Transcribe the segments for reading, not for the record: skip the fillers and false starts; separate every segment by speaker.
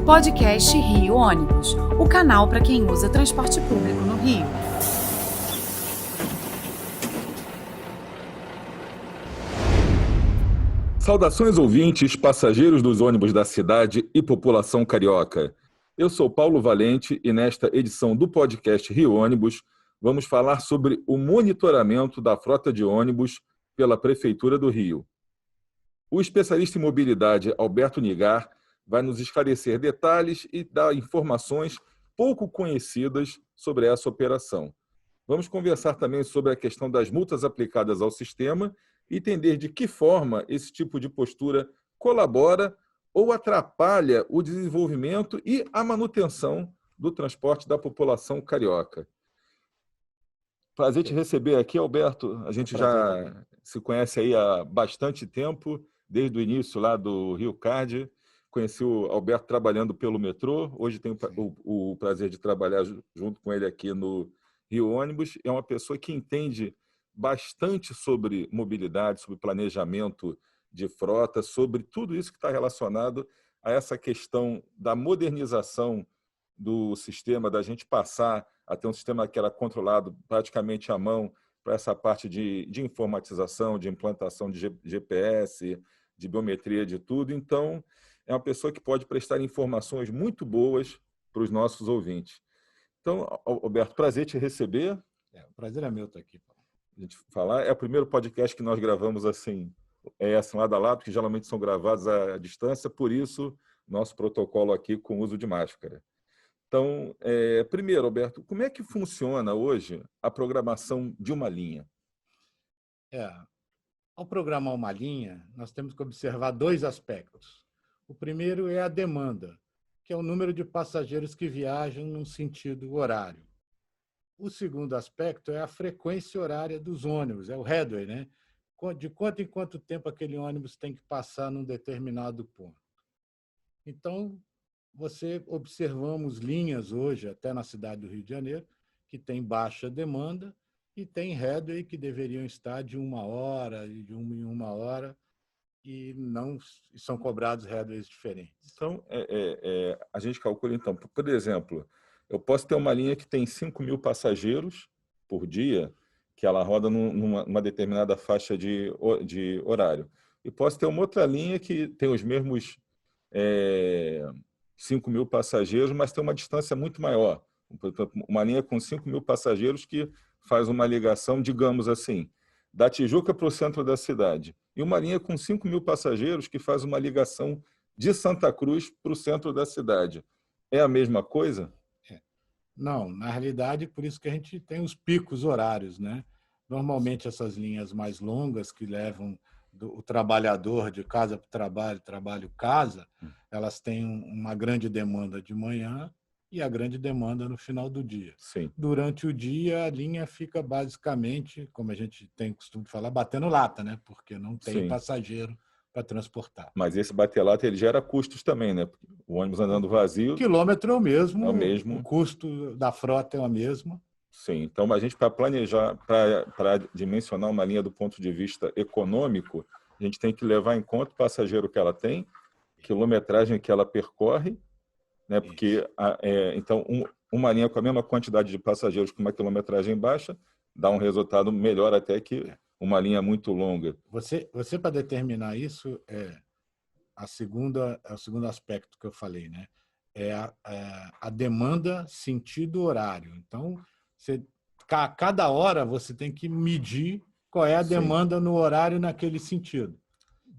Speaker 1: Podcast Rio Ônibus, o canal para quem usa transporte público no Rio.
Speaker 2: Saudações ouvintes, passageiros dos ônibus da cidade e população carioca. Eu sou Paulo Valente e nesta edição do podcast Rio Ônibus vamos falar sobre o monitoramento da frota de ônibus pela Prefeitura do Rio. O especialista em mobilidade Alberto Nigar vai nos esclarecer detalhes e dar informações pouco conhecidas sobre essa operação. Vamos conversar também sobre a questão das multas aplicadas ao sistema e entender de que forma esse tipo de postura colabora ou atrapalha o desenvolvimento e a manutenção do transporte da população carioca. Prazer te receber aqui, Alberto. A gente já se conhece aí há bastante tempo, desde o início lá do Rio Card. Conheci o Alberto trabalhando pelo metrô. Hoje tenho o prazer de trabalhar junto com ele aqui no Rio Ônibus. É uma pessoa que entende bastante sobre mobilidade, sobre planejamento de frota, sobre tudo isso que está relacionado a essa questão da modernização do sistema, da gente passar a ter um sistema que era controlado praticamente à mão para essa parte de informatização, de implantação de GPS, de biometria, de tudo. Então, é uma pessoa que pode prestar informações muito boas para os nossos ouvintes. Então, Alberto, prazer te receber.
Speaker 3: O prazer é meu estar aqui, Paulo.
Speaker 2: A gente falar. É o primeiro podcast que nós gravamos assim lado a lado, que geralmente são gravados à distância, por isso, nosso protocolo aqui com uso de máscara. Então, primeiro, Alberto, como é que funciona hoje a programação de uma linha?
Speaker 3: Ao programar uma linha, nós temos que observar dois aspectos. O primeiro é a demanda, que é o número de passageiros que viajam num sentido horário. O segundo aspecto é a frequência horária dos ônibus, é o headway, né? De quanto em quanto tempo aquele ônibus tem que passar num determinado ponto. Então, observamos linhas hoje, até na cidade do Rio de Janeiro, que tem baixa demanda e tem headway que deveriam estar de 1 hora, de 1 em 1 hora, e não são cobrados headways diferentes.
Speaker 2: Então, a gente calcula, então, por exemplo, eu posso ter uma linha que tem 5.000 passageiros por dia, que ela roda numa determinada faixa de horário. E posso ter uma outra linha que tem os mesmos 5.000 passageiros, mas tem uma distância muito maior. Uma linha com 5.000 passageiros que faz uma ligação, digamos assim, da Tijuca para o centro da cidade. E uma linha com 5.000 passageiros que faz uma ligação de Santa Cruz para o centro da cidade. É a mesma coisa?
Speaker 3: Não, na realidade, por isso que a gente tem os picos horários, né? Normalmente, essas linhas mais longas que levam o trabalhador de casa para o trabalho, trabalho-casa, elas têm uma grande demanda de manhã e a grande demanda no final do dia.
Speaker 2: Sim.
Speaker 3: Durante o dia, a linha fica basicamente, como a gente tem costume de falar, batendo lata, né? Porque não tem
Speaker 2: Sim.
Speaker 3: passageiro para transportar.
Speaker 2: Mas esse bater-lata ele gera custos também, né? O ônibus andando vazio...
Speaker 3: O quilômetro é o mesmo,
Speaker 2: é o mesmo.
Speaker 3: O custo da frota é o mesmo.
Speaker 2: Sim, então a gente, para planejar, para dimensionar uma linha do ponto de vista econômico, a gente tem que levar em conta o passageiro que ela tem, quilometragem que ela percorre, né? Porque então uma linha com a mesma quantidade de passageiros com uma quilometragem baixa dá um resultado melhor até que uma linha muito longa.
Speaker 3: Você para determinar isso, o segundo aspecto que eu falei, né? A demanda sentido horário. Então, cada hora você tem que medir qual é a demanda no horário naquele sentido.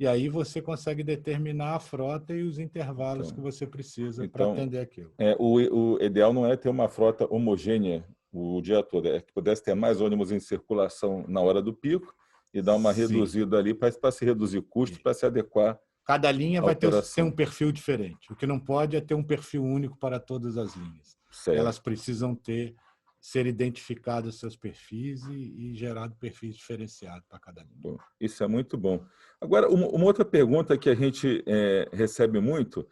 Speaker 3: E aí você consegue determinar a frota e os intervalos que você precisa para atender aquilo.
Speaker 2: O ideal não é ter uma frota homogênea o dia todo, é que pudesse ter mais ônibus em circulação na hora do pico e dar uma reduzida ali para se reduzir custo, para se adequar.
Speaker 3: Cada linha vai ter um perfil diferente. O que não pode é ter um perfil único para todas as linhas.
Speaker 2: Certo.
Speaker 3: Elas precisam ser identificados seus perfis e gerado perfis diferenciados para cada linha.
Speaker 2: Bom, isso é muito bom. Agora, uma outra pergunta que a gente recebe muito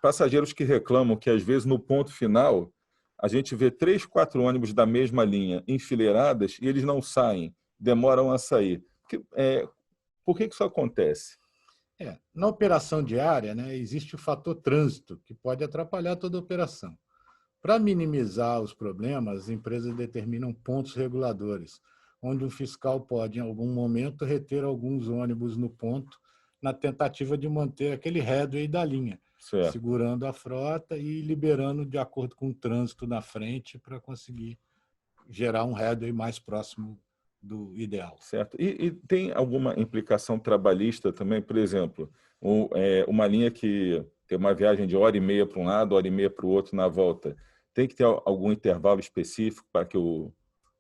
Speaker 2: passageiros que reclamam que, às vezes, no ponto final, a gente vê 3, 4 ônibus da mesma linha enfileiradas e eles não saem, demoram a sair. Por que isso acontece?
Speaker 3: Na operação diária, né, existe o fator trânsito, que pode atrapalhar toda a operação. Para minimizar os problemas, as empresas determinam pontos reguladores, onde o fiscal pode, em algum momento, reter alguns ônibus no ponto, na tentativa de manter aquele headway da linha,
Speaker 2: Certo.
Speaker 3: segurando a frota e liberando de acordo com o trânsito na frente para conseguir gerar um headway mais próximo do ideal.
Speaker 2: Certo. E tem alguma implicação trabalhista também? Por exemplo, uma linha que tem uma viagem de 1h30 para um lado, 1h30 para o outro na volta. Tem que ter algum intervalo específico para que o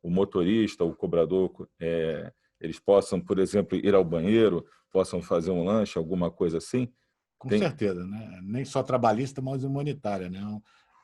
Speaker 2: motorista, o cobrador, eles possam, por exemplo, ir ao banheiro, possam fazer um lanche, alguma coisa assim?
Speaker 3: Com
Speaker 2: Tem?
Speaker 3: certeza, né? Nem só trabalhista, mas humanitária, né?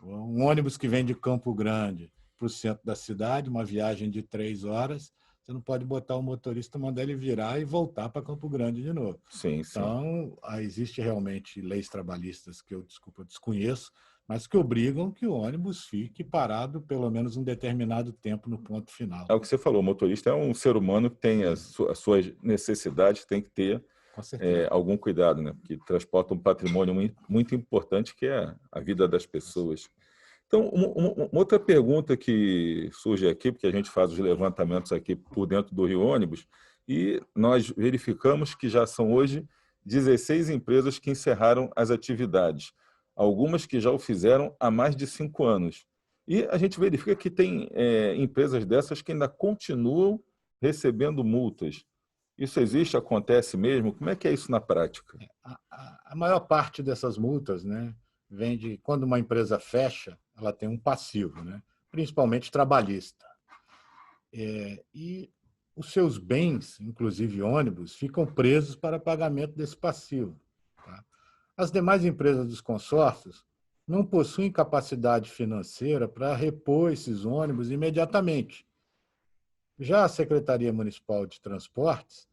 Speaker 3: Um ônibus que vem de Campo Grande para o centro da cidade, uma viagem de 3 horas, você não pode botar o motorista, mandar ele virar e voltar para Campo Grande de novo.
Speaker 2: Sim, sim.
Speaker 3: Então, existe realmente leis trabalhistas que eu, desconheço, mas que obrigam que o ônibus fique parado pelo menos um determinado tempo no ponto final.
Speaker 2: É o que você falou, o motorista é um ser humano que tem as suas necessidades, tem que ter
Speaker 3: Com certeza.
Speaker 2: algum cuidado, né? Porque transporta um patrimônio muito importante, que é a vida das pessoas. Então, uma outra pergunta que surge aqui, porque a gente faz os levantamentos aqui por dentro do Rio Ônibus, e nós verificamos que já são hoje 16 empresas que encerraram as atividades, algumas que já o fizeram há mais de 5 anos. E a gente verifica que tem empresas dessas que ainda continuam recebendo multas. Isso existe, acontece mesmo? Como é que é isso na prática?
Speaker 3: A maior parte dessas multas, né, vem de quando uma empresa fecha, ela tem um passivo, né, principalmente trabalhista. E os seus bens, inclusive ônibus, ficam presos para pagamento desse passivo. Tá? As demais empresas dos consórcios não possuem capacidade financeira para repor esses ônibus imediatamente. Já a Secretaria Municipal de Transportes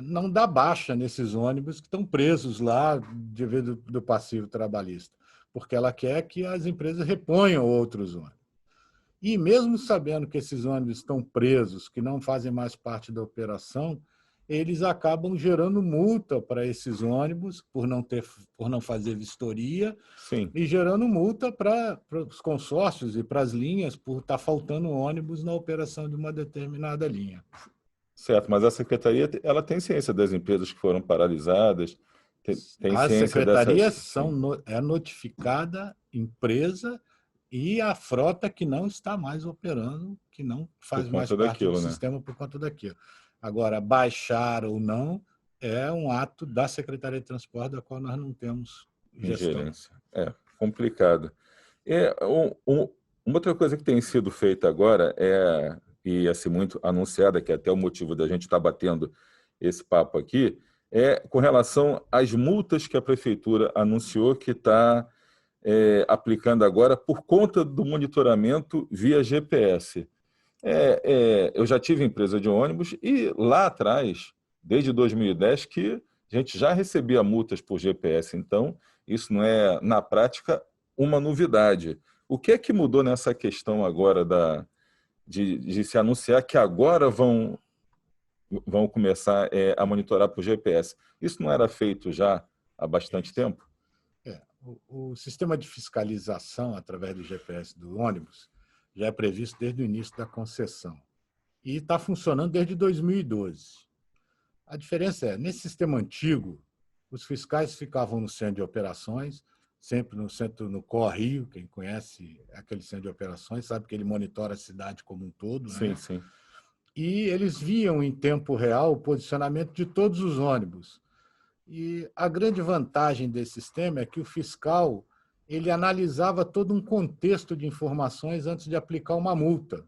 Speaker 3: não dá baixa nesses ônibus que estão presos lá devido do passivo trabalhista, porque ela quer que as empresas reponham outros ônibus. E mesmo sabendo que esses ônibus estão presos, que não fazem mais parte da operação, eles acabam gerando multa para esses ônibus por não fazer vistoria.
Speaker 2: Sim.
Speaker 3: E gerando multa para os consórcios e para as linhas por estar faltando ônibus na operação de uma determinada linha.
Speaker 2: Certo, mas a secretaria ela tem ciência das empresas que foram paralisadas, tem
Speaker 3: As
Speaker 2: ciência
Speaker 3: secretarias
Speaker 2: dessas.
Speaker 3: é notificada empresa e a frota que não está mais operando, que não faz
Speaker 2: Por
Speaker 3: mais
Speaker 2: conta
Speaker 3: parte do
Speaker 2: daquilo, né?
Speaker 3: sistema por conta daquilo. Agora, baixar ou não é um ato da Secretaria de Transporte, da qual nós não temos gestão.
Speaker 2: Ingerência. É complicado. Uma outra coisa que tem sido feita agora e assim muito anunciada, que é até o motivo da gente estar batendo esse papo aqui, é com relação às multas que a prefeitura anunciou que está aplicando agora por conta do monitoramento via GPS. Eu já tive empresa de ônibus e lá atrás, desde 2010, que a gente já recebia multas por GPS. Então, isso não é, na prática, uma novidade. O que é que mudou nessa questão agora de se anunciar que agora vão começar a monitorar por GPS? Isso não era feito já há bastante tempo?
Speaker 3: O sistema de fiscalização através do GPS do ônibus já é previsto desde o início da concessão e está funcionando desde 2012. A diferença nesse sistema antigo, os fiscais ficavam no centro de operações, sempre no centro, no Correio, quem conhece aquele centro de operações sabe que ele monitora a cidade como um todo.
Speaker 2: Sim,
Speaker 3: né?
Speaker 2: sim.
Speaker 3: E eles viam em tempo real o posicionamento de todos os ônibus. E a grande vantagem desse sistema é que o fiscal ele analisava todo um contexto de informações antes de aplicar uma multa.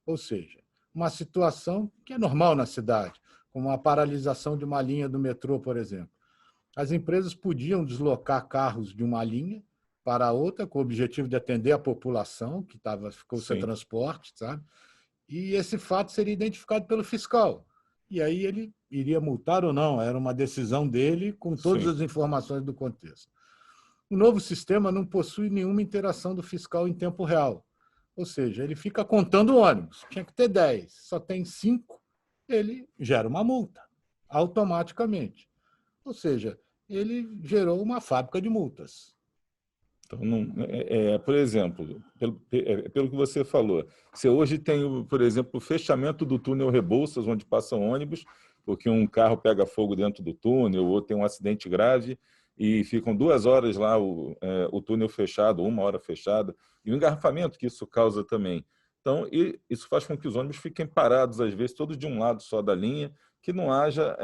Speaker 3: Ou seja, uma situação que é normal na cidade, como a paralisação de uma linha do metrô, por exemplo. As empresas podiam deslocar carros de uma linha para outra com o objetivo de atender a população que ficou sem transporte, sabe? E esse fato seria identificado pelo fiscal. E aí ele iria multar ou não, era uma decisão dele com todas as informações do contexto. O novo sistema não possui nenhuma interação do fiscal em tempo real. Ou seja, ele fica contando ônibus. Tinha que ter 10, só tem 5, ele gera uma multa, automaticamente. Ou seja, ele gerou uma fábrica de multas.
Speaker 2: Então, por exemplo, pelo que você falou, se hoje tem, por exemplo, o fechamento do túnel Rebouças, onde passam ônibus, porque um carro pega fogo dentro do túnel ou tem um acidente grave e ficam 2 horas lá o túnel fechado, 1 hora fechada, e o engarrafamento que isso causa também. Então, isso faz com que os ônibus fiquem parados, às vezes, todos de um lado só da linha, que não haja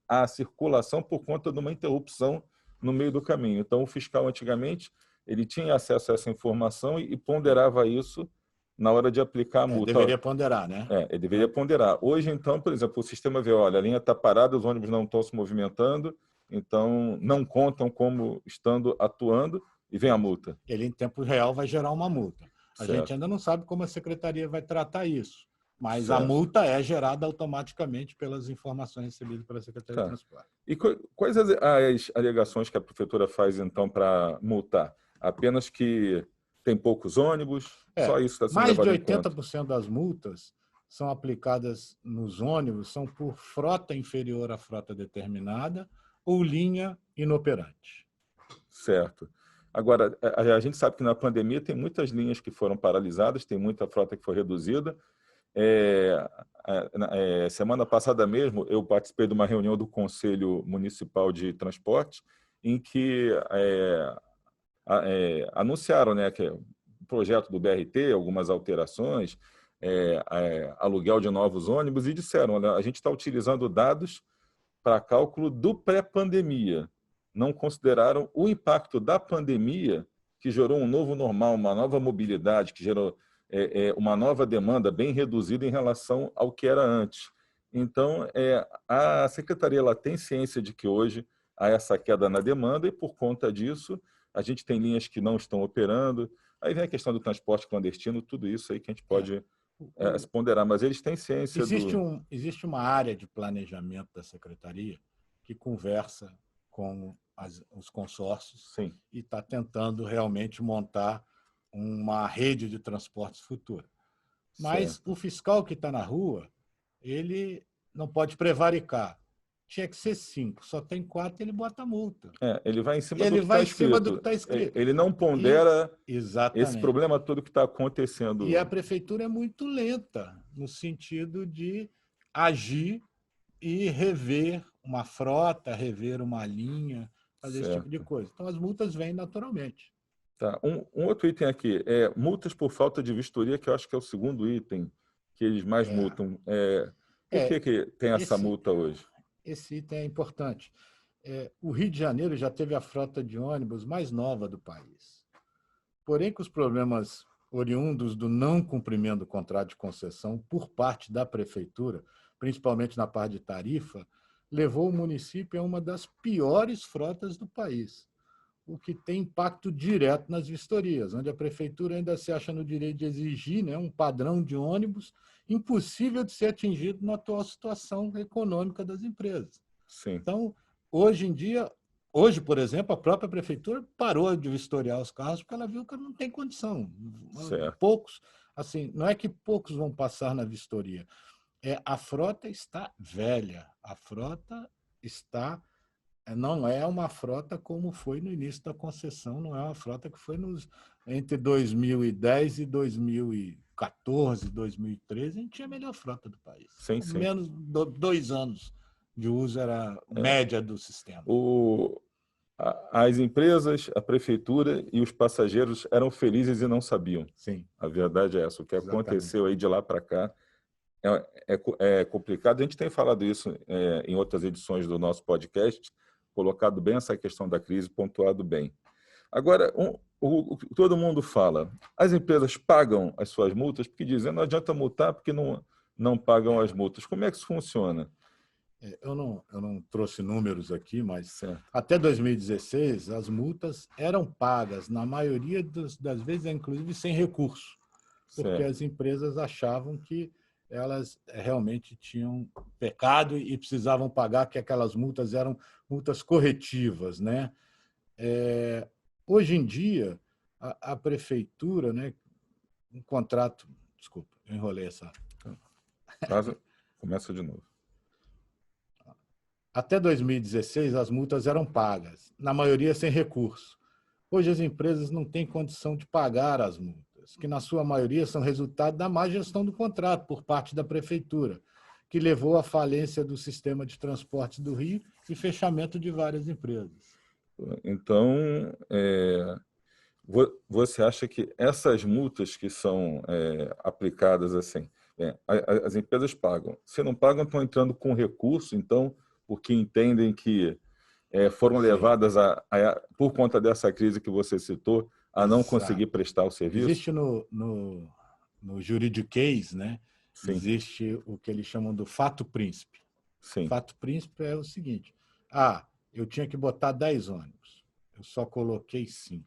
Speaker 2: a circulação por conta de uma interrupção no meio do caminho. Então, o fiscal, antigamente, ele tinha acesso a essa informação e ponderava isso na hora de aplicar a multa.
Speaker 3: Deveria ponderar, né?
Speaker 2: Ele deveria ponderar. Hoje, então, por exemplo, o sistema vê, olha, a linha está parada, os ônibus não estão se movimentando, então não contam como estando atuando e vem a multa.
Speaker 3: Ele, em tempo real, vai gerar uma multa. A
Speaker 2: Certo.
Speaker 3: gente ainda não sabe como a secretaria vai tratar isso, mas
Speaker 2: Certo.
Speaker 3: a multa é gerada automaticamente pelas informações recebidas pela Secretaria de Transporte.
Speaker 2: E quais as alegações que a prefeitura faz, então, para multar? Apenas que tem poucos ônibus? Só isso está sendo
Speaker 3: Mais de
Speaker 2: levado em conta?
Speaker 3: 80% das multas são aplicadas nos ônibus, são por frota inferior à frota determinada ou linha inoperante.
Speaker 2: Certo. Agora, a gente sabe que na pandemia tem muitas linhas que foram paralisadas, tem muita frota que foi reduzida. Semana passada mesmo, eu participei de uma reunião do Conselho Municipal de Transporte, em que anunciaram, né, que o projeto do BRT, algumas alterações, aluguel de novos ônibus, e disseram, olha, a gente está utilizando dados para cálculo do pré-pandemia. Não consideraram o impacto da pandemia, que gerou um novo normal, uma nova mobilidade, que gerou uma nova demanda bem reduzida em relação ao que era antes. Então, a Secretaria ela tem ciência de que hoje há essa queda na demanda e, por conta disso, a gente tem linhas que não estão operando. Aí vem a questão do transporte clandestino, tudo isso aí que a gente pode se ponderar, mas eles têm ciência
Speaker 3: Existe uma área de planejamento da Secretaria que conversa com os consórcios.
Speaker 2: Sim.
Speaker 3: E está tentando realmente montar uma rede de transportes futura. Mas
Speaker 2: Certo.
Speaker 3: o fiscal que está na rua, ele não pode prevaricar. Tinha que ser 5, só tem 4, ele bota a multa.
Speaker 2: Ele vai em cima
Speaker 3: Ele
Speaker 2: do que
Speaker 3: vai
Speaker 2: está
Speaker 3: em cima do
Speaker 2: escrito.
Speaker 3: que está escrito.
Speaker 2: Ele não pondera
Speaker 3: Exatamente.
Speaker 2: esse problema todo que está acontecendo.
Speaker 3: E a prefeitura é muito lenta no sentido de agir e rever uma frota, rever uma linha, fazer esse tipo de coisa. Então, as multas vêm naturalmente.
Speaker 2: Tá. Um outro item aqui é multas por falta de vistoria, que eu acho que é o segundo item que eles mais multam. Por que tem essa multa hoje?
Speaker 3: Esse item é importante. O Rio de Janeiro já teve a frota de ônibus mais nova do país. Porém, com os problemas oriundos do não cumprimento do contrato de concessão por parte da prefeitura, principalmente na parte de tarifa, levou o município a uma das piores frotas do país, o que tem impacto direto nas vistorias, onde a prefeitura ainda se acha no direito de exigir, né, um padrão de ônibus impossível de ser atingido na atual situação econômica das empresas.
Speaker 2: Sim.
Speaker 3: Então, hoje, por exemplo, a própria prefeitura parou de vistoriar os carros porque ela viu que não tem condição.
Speaker 2: Certo.
Speaker 3: Poucos, assim, não é que poucos vão passar na vistoria. A frota está velha, a frota não é uma frota como foi no início da concessão, não é uma frota que foi entre 2010 e 2014, 2013, a gente tinha a melhor frota do país.
Speaker 2: Sim, sim.
Speaker 3: Menos 2 anos de uso era a média do sistema.
Speaker 2: As empresas, a prefeitura e os passageiros eram felizes e não sabiam.
Speaker 3: Sim.
Speaker 2: A verdade é essa. O que aconteceu aí de lá para cá é complicado. A gente tem falado isso em outras edições do nosso podcast, colocado bem essa questão da crise, pontuado bem. Agora, todo mundo fala, as empresas pagam as suas multas porque dizem não adianta multar porque não pagam as multas. Como é que isso funciona?
Speaker 3: Eu não trouxe números aqui, mas
Speaker 2: certo.
Speaker 3: Até 2016 as multas eram pagas, na maioria das vezes, inclusive sem recurso, porque
Speaker 2: certo.
Speaker 3: as empresas achavam que elas realmente tinham pecado e precisavam pagar, que aquelas multas eram multas corretivas, né? Hoje em dia, a prefeitura, né, um contrato... Desculpa, eu enrolei essa...
Speaker 2: Começa de novo.
Speaker 3: Até 2016, as multas eram pagas, na maioria sem recurso. Hoje, as empresas não têm condição de pagar as multas, que, na sua maioria, são resultado da má gestão do contrato por parte da Prefeitura, que levou à falência do sistema de transporte do Rio e fechamento de várias empresas.
Speaker 2: Então, você acha que essas multas que são aplicadas assim, as empresas pagam. Se não pagam, estão entrando com recurso, então, porque entendem que foram levadas, por conta dessa crise que você citou, a não conseguir prestar o serviço?
Speaker 3: Existe no juridiquês, né?
Speaker 2: Sim.
Speaker 3: Existe o que eles chamam do fato príncipe.
Speaker 2: Sim.
Speaker 3: Fato príncipe é o seguinte: eu tinha que botar 10 ônibus, eu só coloquei 5.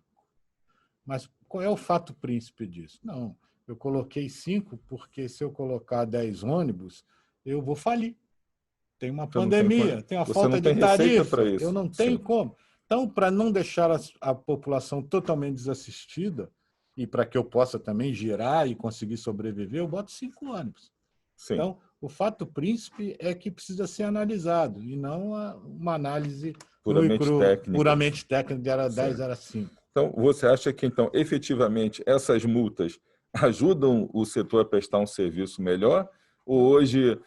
Speaker 3: Mas qual é o fato príncipe disso? Não, eu coloquei 5 porque se eu colocar 10 ônibus, eu vou falir. Tem uma pandemia, tem uma falta de tarifa, eu não tenho como. Então, para não deixar a população totalmente desassistida e para que eu possa também girar e conseguir sobreviver, eu boto 5 ônibus.
Speaker 2: Sim.
Speaker 3: Então, o fato príncipe é que precisa ser analisado e não uma análise puramente técnica de era 10, era 5.
Speaker 2: Então, você acha que, então, efetivamente, essas multas ajudam o setor a prestar um serviço melhor? Ou hoje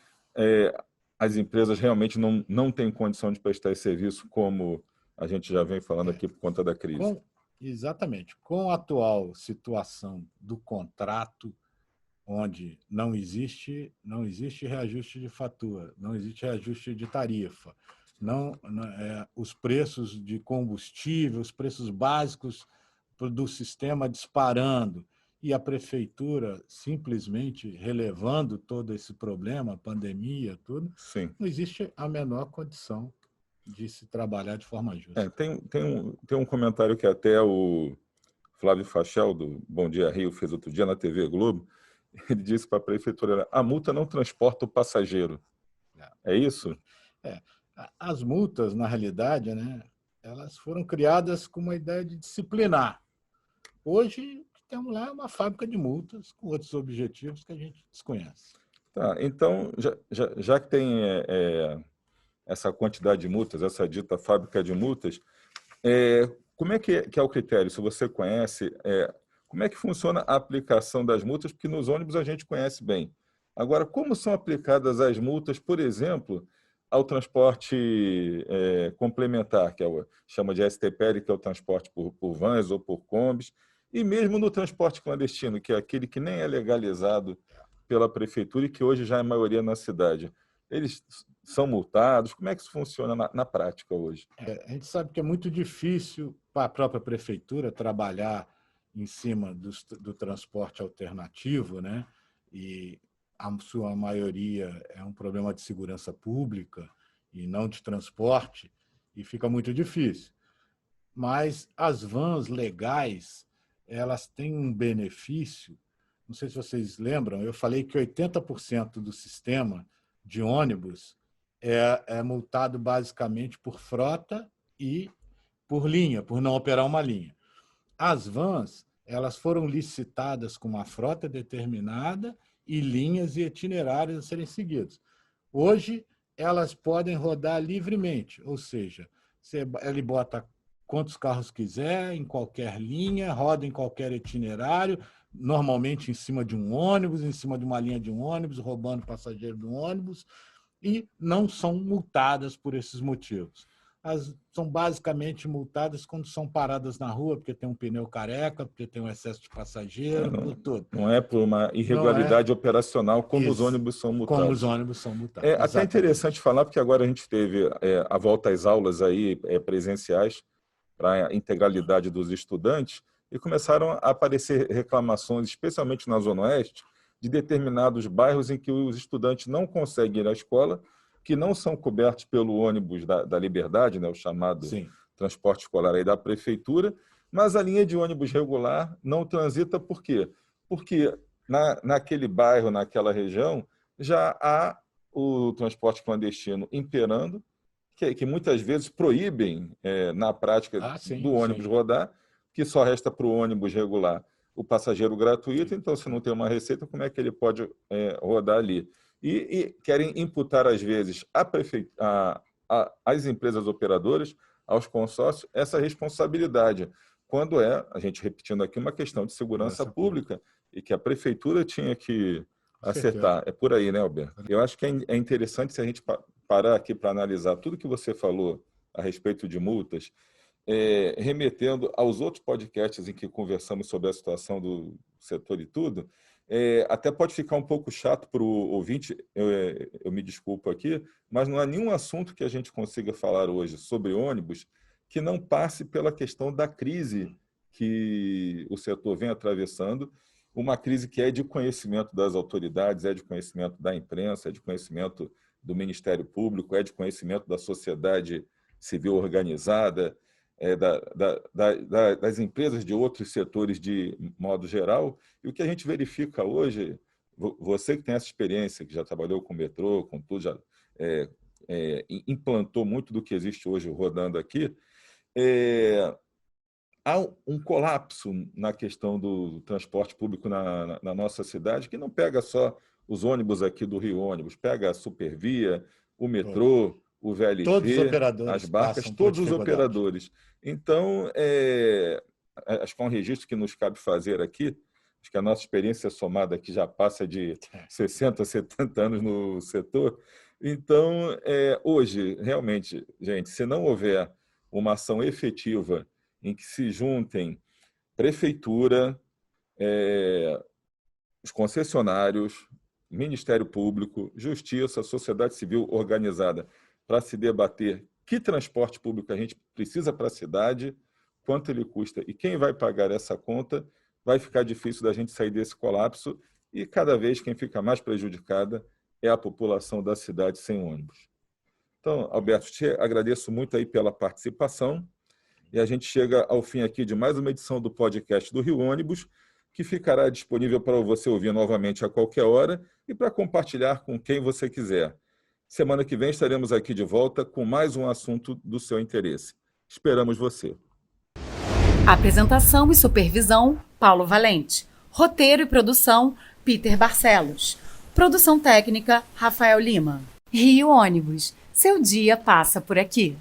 Speaker 2: as empresas realmente não têm condição de prestar esse serviço, como a gente já vem falando aqui por conta da crise?
Speaker 3: Exatamente. Com a atual situação do contrato, onde não existe reajuste de fatura, não existe reajuste de tarifa, os preços de combustível, os preços básicos do sistema disparando, e a prefeitura simplesmente relevando todo esse problema, pandemia, tudo,
Speaker 2: Sim.
Speaker 3: não existe a menor condição de se trabalhar de forma justa.
Speaker 2: Tem um comentário que até o Flávio Fachel, do Bom Dia Rio, fez outro dia na TV Globo. Ele disse para a prefeitura: a multa não transporta o passageiro. É isso?
Speaker 3: As multas, na realidade, né, elas foram criadas com uma ideia de disciplinar. Hoje, temos lá uma fábrica de multas com outros objetivos que a gente desconhece.
Speaker 2: Tá, então, já que tem essa quantidade de multas, essa dita fábrica de multas, como é que é o critério? Se você conhece, como é que funciona a aplicação das multas? Porque nos ônibus a gente conhece bem. Agora, como são aplicadas as multas, por exemplo, ao transporte complementar, que chama de STPL, que é o transporte por vans ou por combis, e mesmo no transporte clandestino, que é aquele que nem é legalizado pela prefeitura e que hoje já é maioria na cidade. Eles são multados? Como é que isso funciona na prática hoje?
Speaker 3: A gente sabe que é muito difícil para a própria prefeitura trabalhar em cima do transporte alternativo, né? E a sua maioria é um problema de segurança pública e não de transporte, e fica muito difícil. Mas as vans legais, elas têm um benefício. Não sei se vocês lembram, eu falei que 80% do sistema de ônibus é multado basicamente por frota e por linha, por não operar uma linha. As vans, elas foram licitadas com uma frota determinada e linhas e itinerários a serem seguidos. Hoje, elas podem rodar livremente, ou seja, ele bota quantos carros quiser, em qualquer linha, roda em qualquer itinerário, normalmente em cima de um ônibus, em cima de uma linha de um ônibus, roubando passageiro do ônibus, e não são multadas por esses motivos. São basicamente multadas quando são paradas na rua, porque tem um pneu careca, porque tem um excesso de passageiro, por tudo.
Speaker 2: Não é por uma irregularidade operacional como os ônibus são multados.
Speaker 3: Como os ônibus são multados.
Speaker 2: É até interessante falar, porque agora a gente teve a volta às aulas aí, presenciais para a integralidade dos estudantes, e começaram a aparecer reclamações, especialmente na Zona Oeste, de determinados bairros em que os estudantes não conseguem ir à escola, que não são cobertos pelo ônibus da Liberdade, né, o chamado transporte escolar aí da prefeitura, mas a linha de ônibus regular não transita. Por quê? Porque naquele bairro, naquela região, já há o transporte clandestino imperando, que muitas vezes proíbem, na prática, do ônibus rodar, que só resta para o ônibus regular o passageiro gratuito. Então, se não tem uma receita, como é que ele às empresas operadoras, aos consórcios, essa responsabilidade, quando a gente repetindo aqui, uma questão de segurança pública e que a prefeitura tinha que acertar. É por aí, né, Alberto? Eu acho que é interessante se a gente parar aqui para analisar tudo que você falou a respeito de multas, remetendo aos outros podcasts em que conversamos sobre a situação do setor e tudo, até pode ficar um pouco chato para o ouvinte, eu me desculpo aqui, mas não há nenhum assunto que a gente consiga falar hoje sobre ônibus que não passe pela questão da crise que o setor vem atravessando, uma crise que é de conhecimento das autoridades, é de conhecimento da imprensa, é de conhecimento do Ministério Público, é de conhecimento da sociedade civil organizada, das empresas de outros setores de modo geral. E o que a gente verifica hoje, você que tem essa experiência, que já trabalhou com metrô, com tudo, já implantou muito do que existe hoje rodando aqui, há um colapso na questão do transporte público na nossa cidade, que não pega só os ônibus aqui do Rio Ônibus, pega a Supervia, o metrô, o VLT,
Speaker 3: todos os operadores,
Speaker 2: as barcas, todos os operadores. Então, acho que é um registro que nos cabe fazer aqui, acho que a nossa experiência somada aqui já passa de 60, 70 anos no setor. Então, hoje, realmente, gente, se não houver uma ação efetiva em que se juntem prefeitura, os concessionários, Ministério Público, Justiça, sociedade civil organizada, para se debater que transporte público a gente precisa para a cidade, quanto ele custa e quem vai pagar essa conta, vai ficar difícil da gente sair desse colapso e cada vez quem fica mais prejudicada é a população da cidade sem ônibus. Então, Alberto, te agradeço muito aí pela participação e a gente chega ao fim aqui de mais uma edição do podcast do Rio Ônibus, que ficará disponível para você ouvir novamente a qualquer hora e para compartilhar com quem você quiser. Semana que vem estaremos aqui de volta com mais um assunto do seu interesse. Esperamos você.
Speaker 1: Apresentação e supervisão, Paulo Valente. Roteiro e produção, Peter Barcelos. Produção técnica, Rafael Lima. Rio Ônibus. Seu dia passa por aqui.